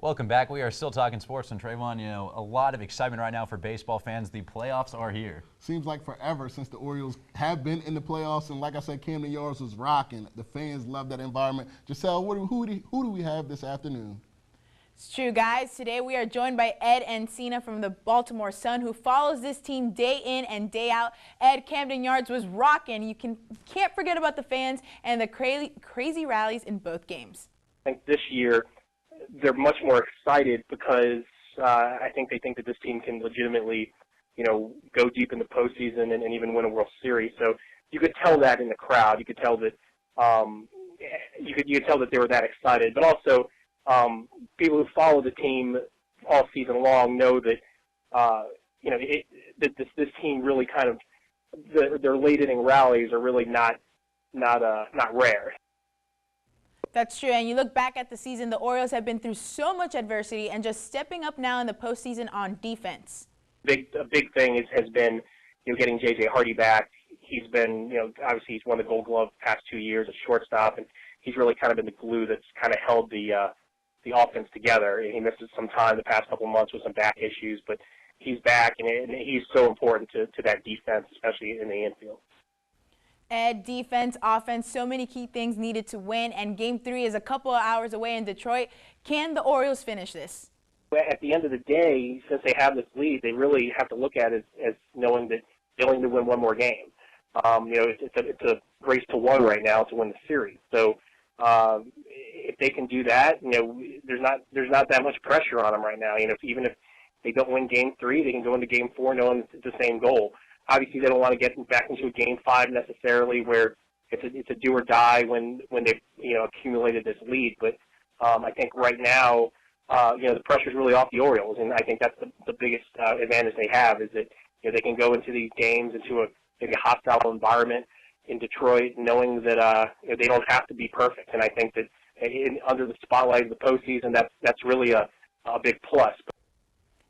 Welcome back. We are still talking sports, and Trayvon, a lot of excitement right now for baseball fans. The playoffs are here. Seems like forever since the Orioles have been in the playoffs, and like I said, Camden Yards was rocking. The fans love that environment. Giselle, who do we have this afternoon? It's true, guys. Today we are joined by Ed Encina from the Baltimore Sun, who follows this team day in and day out. Ed, Camden Yards was rocking. You can't forget about the fans and the crazy rallies in both games. I think this year they're much more excited because I think they think that this team can legitimately, go deep in the postseason and even win a World Series. So you could tell that in the crowd. You could tell that you could tell that they were that excited. But also, people who follow the team all season long know that that this team really kind of their late inning rallies are really not rare. That's true, and you look back at the season, the Orioles have been through so much adversity and just stepping up now in the postseason on defense. A big thing has been getting J.J. Hardy back. He's been obviously he's won the Gold Glove the past 2 years at shortstop, and he's really kind of been the glue that's kind of held the offense together. He missed some time the past couple of months with some back issues, but he's back, and he's so important to that defense, especially in the infield. Ed, defense, offense, so many key things needed to win, and Game 3 is a couple of hours away in Detroit. Can the Orioles finish this? At the end of the day, since they have this lead, they really have to look at it as knowing that they only need to win one more game. It's a race to one right now to win the series. So if they can do that, there's not that much pressure on them right now. Even if they don't win Game 3, they can go into Game 4 knowing it's the same goal. Obviously, they don't want to get back into a Game 5 necessarily, where it's a do or die when they've accumulated this lead. But I think right now, the pressure is really off the Orioles, and I think that's the biggest advantage they have is that they can go into these games into maybe a hostile environment in Detroit, knowing that they don't have to be perfect. And I think that under the spotlight of the postseason, that's really a big plus.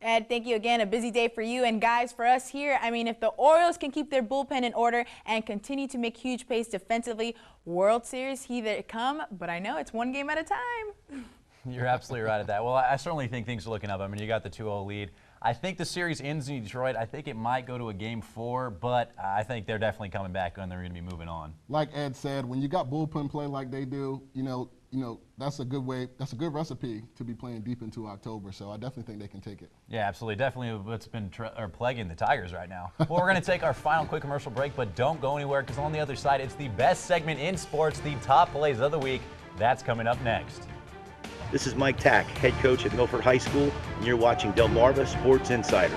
Ed, thank you again. A busy day for you. And guys, for us here, if the Orioles can keep their bullpen in order and continue to make huge plays defensively, World Series, here they come. But I know it's one game at a time. You're absolutely right at that. Well, I certainly think things are looking up. You got the 2-0 lead. I think the series ends in Detroit. I think it might go to a Game 4, but I think they're definitely coming back and they're going to be moving on. Like Ed said, when you got bullpen play like they do, that's a good way. That's a good recipe to be playing deep into October. So I definitely think they can take it. Yeah, absolutely. Definitely what's been plaguing the Tigers right now. Well, we're going to take our final quick commercial break, but don't go anywhere because on the other side, it's the best segment in sports, the top plays of the week. That's coming up next. This is Mike Tack, head coach at Milford High School, and you're watching Delmarva Sports Insider.